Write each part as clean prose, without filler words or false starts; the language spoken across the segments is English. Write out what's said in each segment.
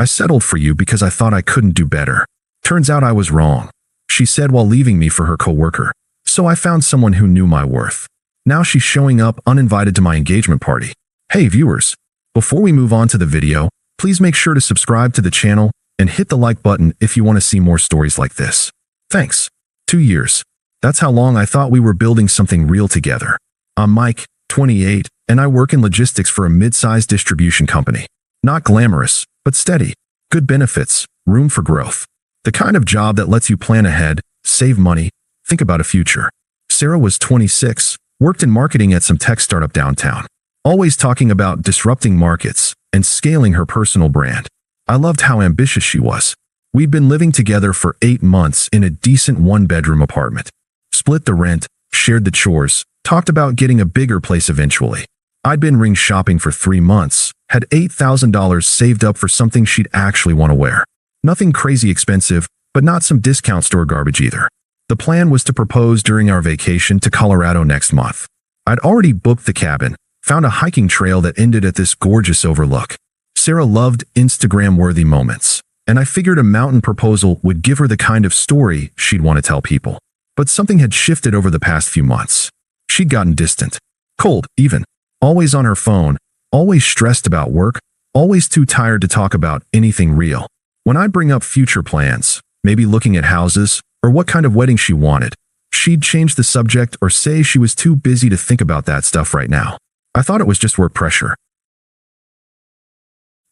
I settled for you because I thought I couldn't do better. Turns out I was wrong, she said while leaving me for her coworker. So I found someone who knew my worth. Now she's showing up uninvited to my engagement party. Hey viewers, before we move on to the video, please make sure to subscribe to the channel and hit the like button if you want to see more stories like this. Thanks. 2 years. That's how long I thought we were building something real together. I'm Mike, 28, and I work in logistics for a mid-sized distribution company. Not glamorous, but steady. Good benefits, room for growth. The kind of job that lets you plan ahead, save money, think about a future. Sarah was 26, worked in marketing at some tech startup downtown. Always talking about disrupting markets and scaling her personal brand. I loved how ambitious she was. We'd been living together for 8 months in a decent one-bedroom apartment. Split the rent, shared the chores, talked about getting a bigger place eventually. I'd been ring shopping for 3 months, had $8,000 saved up for something she'd actually want to wear. Nothing crazy expensive, but not some discount store garbage either. The plan was to propose during our vacation to Colorado next month. I'd already booked the cabin, found a hiking trail that ended at this gorgeous overlook. Sarah loved Instagram-worthy moments, and I figured a mountain proposal would give her the kind of story she'd want to tell people. But something had shifted over the past few months. She'd gotten distant, cold even, always on her phone, always stressed about work, always too tired to talk about anything real. When I'd bring up future plans, maybe looking at houses, or what kind of wedding she wanted, she'd change the subject or say she was too busy to think about that stuff right now. I thought it was just work pressure.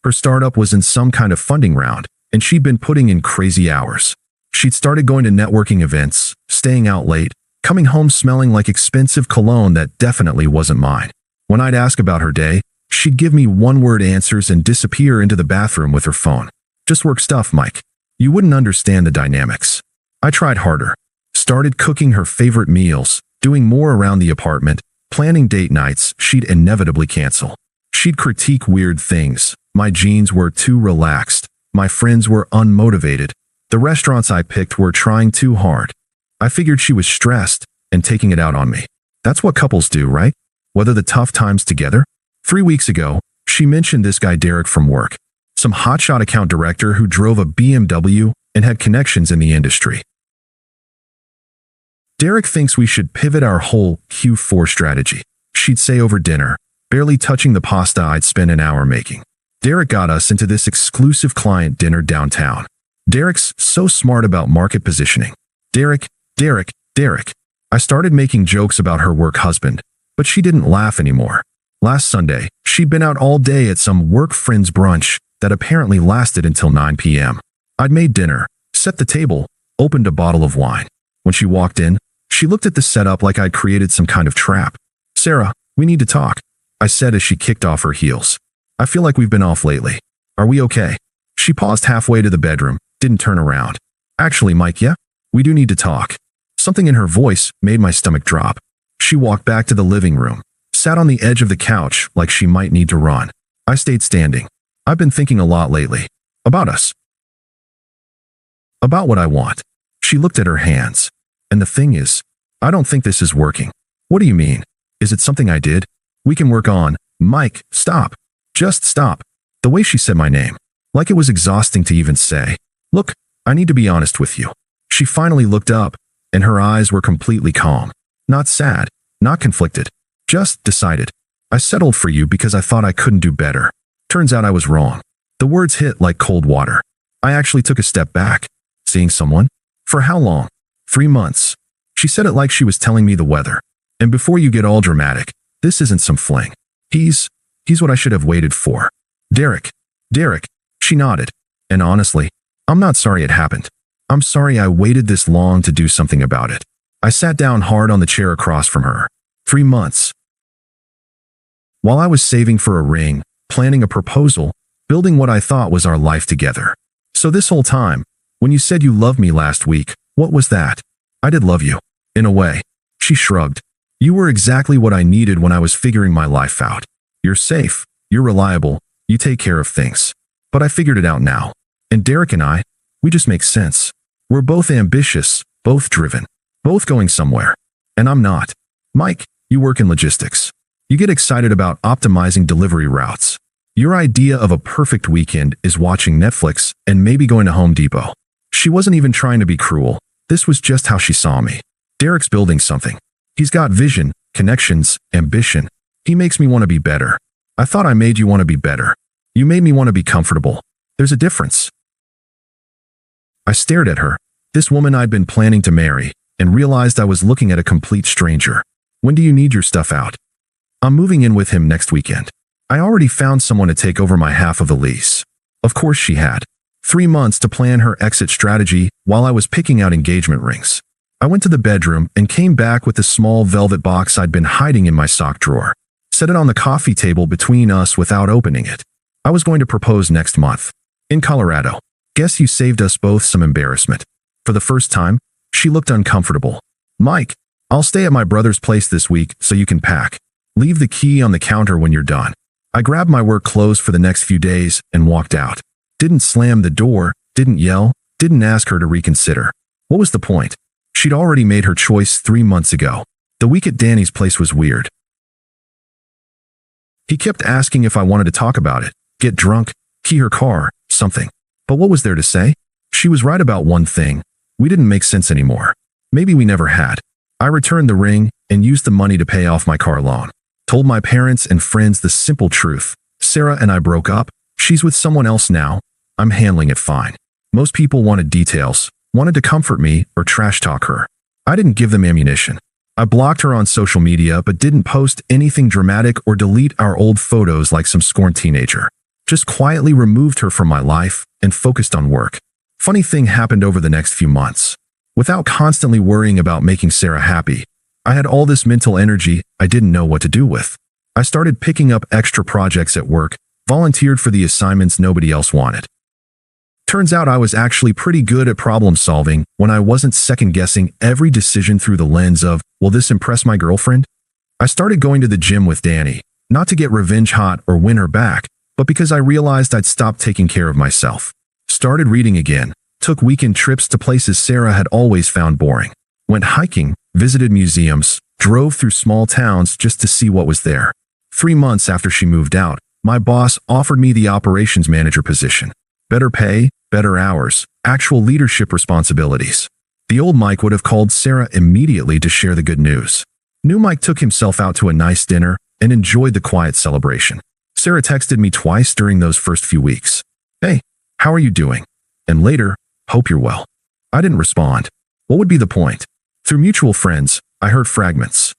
Her startup was in some kind of funding round, and she'd been putting in crazy hours. She'd started going to networking events, staying out late, coming home smelling like expensive cologne that definitely wasn't mine. When I'd ask about her day, she'd give me one-word answers and disappear into the bathroom with her phone. Just work stuff, Mike. You wouldn't understand the dynamics. I tried harder. Started cooking her favorite meals, doing more around the apartment, planning date nights she'd inevitably cancel. She'd critique weird things. My jeans were too relaxed. My friends were unmotivated. The restaurants I picked were trying too hard. I figured she was stressed and taking it out on me. That's what couples do, right? Weather the tough times together. 3 weeks ago, she mentioned this guy Derek from work, some hotshot account director who drove a BMW and had connections in the industry. Derek thinks we should pivot our whole Q4 strategy, she'd say over dinner, barely touching the pasta I'd spent an hour making. Derek got us into this exclusive client dinner downtown. Derek's so smart about market positioning. Derek. I started making jokes about her work husband, but she didn't laugh anymore. Last Sunday, she'd been out all day at some work friends brunch that apparently lasted until 9 p.m. I'd made dinner, set the table, opened a bottle of wine. When she walked in, she looked at the setup like I'd created some kind of trap. Sarah, we need to talk, I said as she kicked off her heels. I feel like we've been off lately. Are we okay? She paused halfway to the bedroom, didn't turn around. Actually, Mike, yeah? We do need to talk. Something in her voice made my stomach drop. She walked back to the living room, sat on the edge of the couch like she might need to run. I stayed standing. I've been thinking a lot lately. About us. About what I want. She looked at her hands. And the thing is, I don't think this is working. What do you mean? Is it something I did? We can work on. Mike, stop. Just stop. The way she said my name. Like it was exhausting to even say. Look, I need to be honest with you. She finally looked up, and her eyes were completely calm. Not sad, not conflicted. Just decided. I settled for you because I thought I couldn't do better. Turns out I was wrong. The words hit like cold water. I actually took a step back. Seeing someone? For how long? 3 months. She said it like she was telling me the weather. And before you get all dramatic, this isn't some fling. He's what I should have waited for. Derek. She nodded. And honestly, I'm not sorry it happened. I'm sorry I waited this long to do something about it. I sat down hard on the chair across from her. 3 months. While I was saving for a ring, planning a proposal, building what I thought was our life together. So this whole time, when you said you loved me last week, what was that? I did love you. In a way. She shrugged. You were exactly what I needed when I was figuring my life out. You're safe. You're reliable. You take care of things. But I figured it out now. And Derek and I, we just make sense. We're both ambitious, both driven, both going somewhere. And I'm not. Mike, you work in logistics. You get excited about optimizing delivery routes. Your idea of a perfect weekend is watching Netflix and maybe going to Home Depot. She wasn't even trying to be cruel. This was just how she saw me. Derek's building something. He's got vision, connections, ambition. He makes me want to be better. I thought I made you want to be better. You made me want to be comfortable. There's a difference. I stared at her, this woman I'd been planning to marry, and realized I was looking at a complete stranger. When do you need your stuff out? I'm moving in with him next weekend. I already found someone to take over my half of the lease. Of course she had. 3 months to plan her exit strategy while I was picking out engagement rings. I went to the bedroom and came back with the small velvet box I'd been hiding in my sock drawer. Set it on the coffee table between us without opening it. I was going to propose next month. In Colorado. Guess you saved us both some embarrassment. For the first time, she looked uncomfortable. Mike, I'll stay at my brother's place this week so you can pack. Leave the key on the counter when you're done. I grabbed my work clothes for the next few days and walked out. Didn't slam the door, didn't yell, didn't ask her to reconsider. What was the point? She'd already made her choice 3 months ago. The week at Danny's place was weird. He kept asking if I wanted to talk about it, get drunk, key her car, something. But what was there to say? She was right about one thing. We didn't make sense anymore. Maybe we never had. I returned the ring and used the money to pay off my car loan. Told my parents and friends the simple truth. Sarah and I broke up. She's with someone else now. I'm handling it fine. Most people wanted details, wanted to comfort me or trash talk her. I didn't give them ammunition. I blocked her on social media but didn't post anything dramatic or delete our old photos like some scorned teenager. Just quietly removed her from my life and focused on work. Funny thing happened over the next few months. Without constantly worrying about making Sarah happy, I had all this mental energy I didn't know what to do with. I started picking up extra projects at work, volunteered for the assignments nobody else wanted. Turns out I was actually pretty good at problem solving when I wasn't second-guessing every decision through the lens of, will this impress my girlfriend? I started going to the gym with Danny, not to get revenge hot or win her back, but because I realized I'd stopped taking care of myself. Started reading again, took weekend trips to places Sarah had always found boring. Went hiking, visited museums, drove through small towns just to see what was there. 3 months after she moved out, my boss offered me the operations manager position. Better pay, better hours, actual leadership responsibilities. The old Mike would have called Sarah immediately to share the good news. New Mike took himself out to a nice dinner and enjoyed the quiet celebration. Sarah texted me twice during those first few weeks. Hey, how are you doing? And later, hope you're well. I didn't respond. What would be the point? Through mutual friends, I heard fragments.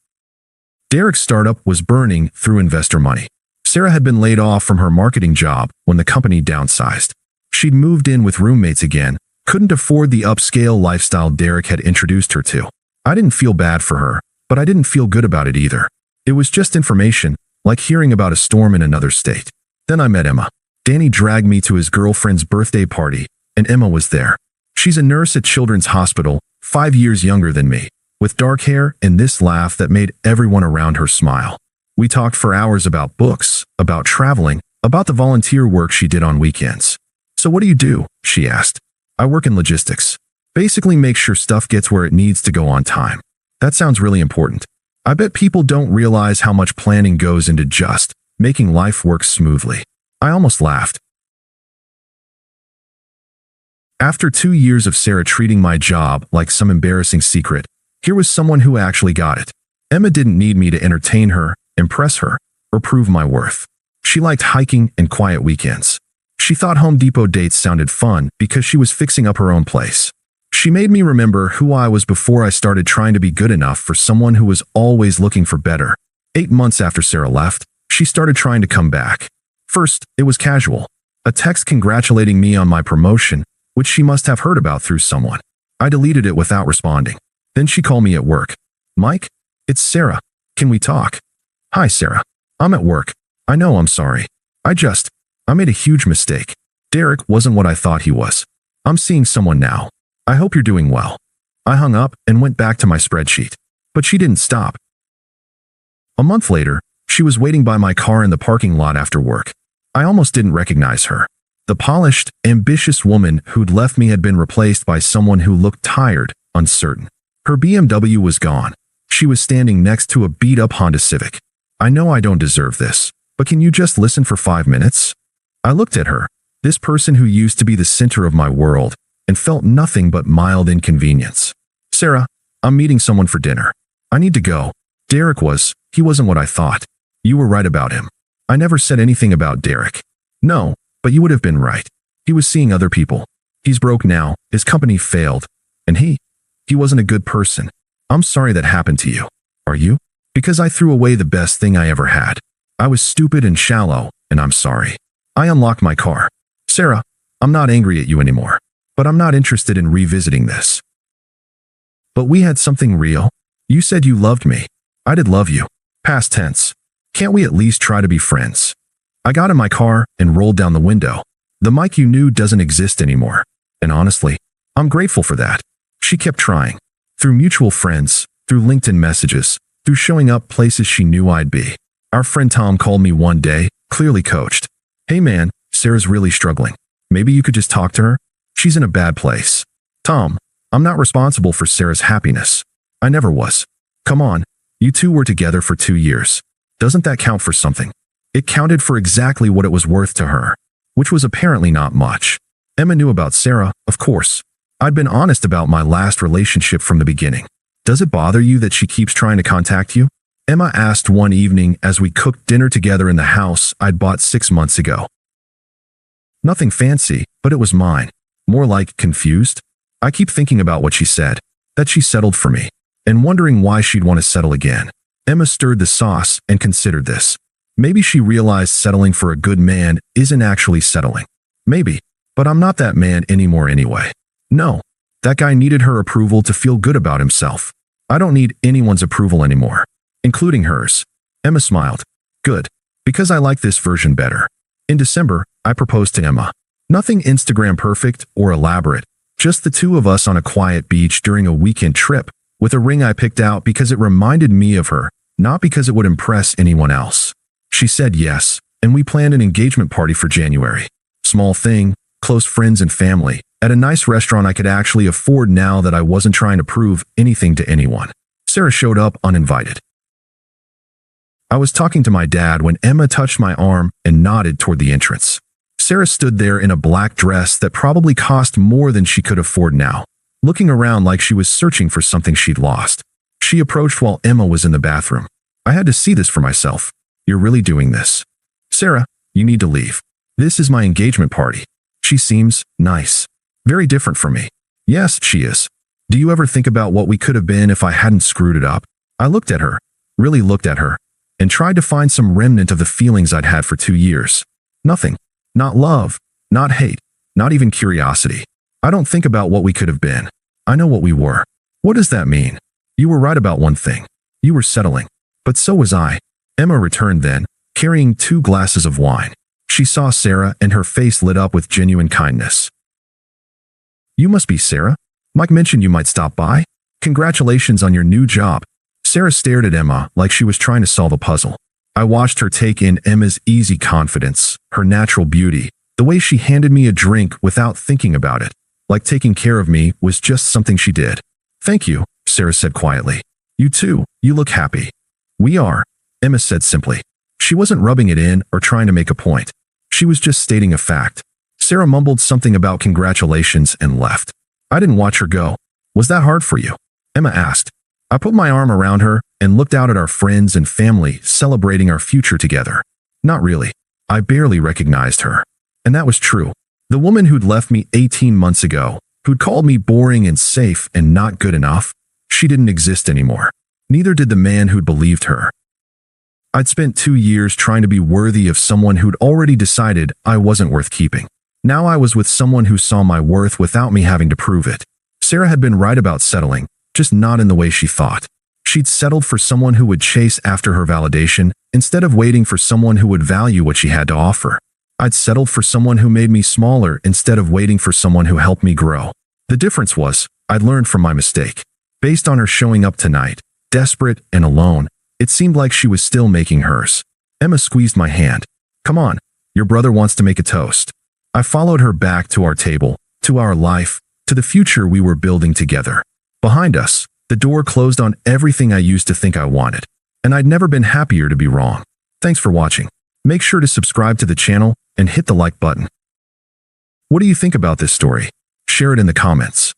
Derek's startup was burning through investor money. Sarah had been laid off from her marketing job when the company downsized. She'd moved in with roommates again, couldn't afford the upscale lifestyle Derek had introduced her to. I didn't feel bad for her, but I didn't feel good about it either. It was just information, like hearing about a storm in another state. Then I met Emma. Danny dragged me to his girlfriend's birthday party, and Emma was there. She's a nurse at Children's Hospital, 5 years younger than me, with dark hair and this laugh that made everyone around her smile. We talked for hours about books, about traveling, about the volunteer work she did on weekends. So what do you do? She asked. I work in logistics. Basically make sure stuff gets where it needs to go on time. That sounds really important. I bet people don't realize how much planning goes into just making life work smoothly. I almost laughed. After 2 years of Sarah treating my job like some embarrassing secret, here was someone who actually got it. Emma didn't need me to entertain her, impress her, or prove my worth. She liked hiking and quiet weekends. She thought Home Depot dates sounded fun because she was fixing up her own place. She made me remember who I was before I started trying to be good enough for someone who was always looking for better. 8 months after Sarah left, she started trying to come back. First, it was casual. A text congratulating me on my promotion, which she must have heard about through someone. I deleted it without responding. Then she called me at work. Mike, it's Sarah. Can we talk? Hi, Sarah. I'm at work. I know, I'm sorry. I made a huge mistake. Derek wasn't what I thought he was. I'm seeing someone now. I hope you're doing well. I hung up and went back to my spreadsheet. But she didn't stop. A month later, she was waiting by my car in the parking lot after work. I almost didn't recognize her. The polished, ambitious woman who'd left me had been replaced by someone who looked tired, uncertain. Her BMW was gone. She was standing next to a beat-up Honda Civic. I know I don't deserve this, But can you just listen for 5 minutes? I looked at her, this person who used to be the center of my world, and felt nothing but mild inconvenience. Sarah, I'm meeting someone for dinner. I need to go. Derek he wasn't what I thought. You were right about him. I never said anything about Derek. No, but you would have been right. He was seeing other people. He's broke now, his company failed, and he wasn't a good person. I'm sorry that happened to you. Are you? Because I threw away the best thing I ever had. I was stupid and shallow, and I'm sorry. I unlocked my car. Sarah, I'm not angry at you anymore, but I'm not interested in revisiting this. But we had something real. You said you loved me. I did love you. Past tense. Can't we at least try to be friends? I got in my car and rolled down the window. The Mike you knew doesn't exist anymore. And honestly, I'm grateful for that. She kept trying. Through mutual friends, through LinkedIn messages, through showing up places she knew I'd be. Our friend Tom called me one day, clearly coached. Hey man, Sarah's really struggling. Maybe you could just talk to her? She's in a bad place. Tom, I'm not responsible for Sarah's happiness. I never was. Come on, you two were together for 2 years. Doesn't that count for something? It counted for exactly what it was worth to her, which was apparently not much. Emma knew about Sarah, of course. I'd been honest about my last relationship from the beginning. Does it bother you that she keeps trying to contact you? Emma asked one evening as we cooked dinner together in the house I'd bought 6 months ago. Nothing fancy, but it was mine. More like confused. I keep thinking about what she said, that she settled for me, and wondering why she'd want to settle again. Emma stirred the sauce and considered this. Maybe she realized settling for a good man isn't actually settling. Maybe, but I'm not that man anymore anyway. No, that guy needed her approval to feel good about himself. I don't need anyone's approval anymore, including hers. Emma smiled. Good, because I like this version better. In December, I proposed to Emma. Nothing Instagram perfect or elaborate, just the two of us on a quiet beach during a weekend trip, with a ring I picked out because it reminded me of her, not because it would impress anyone else. She said yes, and we planned an engagement party for January. Small thing, close friends and family, at a nice restaurant I could actually afford now that I wasn't trying to prove anything to anyone. Sarah showed up uninvited. I was talking to my dad when Emma touched my arm and nodded toward the entrance. Sarah stood there in a black dress that probably cost more than she could afford now, looking around like she was searching for something she'd lost. She approached while Emma was in the bathroom. I had to see this for myself. You're really doing this. Sarah, you need to leave. This is my engagement party. She seems nice. Very different from me. Yes, she is. Do you ever think about what we could have been if I hadn't screwed it up? I looked at her, really looked at her, and tried to find some remnant of the feelings I'd had for 2 years. Nothing. Not love, not hate, not even curiosity. I don't think about what we could have been. I know what we were. What does that mean? You were right about one thing. You were settling. But so was I. Emma returned then, carrying 2 glasses of wine. She saw Sarah and her face lit up with genuine kindness. You must be Sarah? Mike mentioned you might stop by. Congratulations on your new job. Sarah stared at Emma like she was trying to solve a puzzle. I watched her take in Emma's easy confidence, her natural beauty, the way she handed me a drink without thinking about it, like taking care of me was just something she did. Thank you, Sarah said quietly. You too, you look happy. We are, Emma said simply. She wasn't rubbing it in or trying to make a point. She was just stating a fact. Sarah mumbled something about congratulations and left. I didn't watch her go. Was that hard for you? Emma asked. I put my arm around her and looked out at our friends and family celebrating our future together. Not really. I barely recognized her. And that was true. The woman who'd left me 18 months ago, who'd called me boring and safe and not good enough, she didn't exist anymore. Neither did the man who'd believed her. I'd spent 2 years trying to be worthy of someone who'd already decided I wasn't worth keeping. Now I was with someone who saw my worth without me having to prove it. Sarah had been right about settling, just not in the way she thought. She'd settled for someone who would chase after her validation instead of waiting for someone who would value what she had to offer. I'd settled for someone who made me smaller instead of waiting for someone who helped me grow. The difference was, I'd learned from my mistake. Based on her showing up tonight, desperate and alone, it seemed like she was still making hers. Emma squeezed my hand. Come on, your brother wants to make a toast. I followed her back to our table, to our life, to the future we were building together. Behind us, the door closed on everything I used to think I wanted. And I'd never been happier to be wrong. Thanks for watching. Make sure to subscribe to the channel and hit the like button. What do you think about this story? Share it in the comments.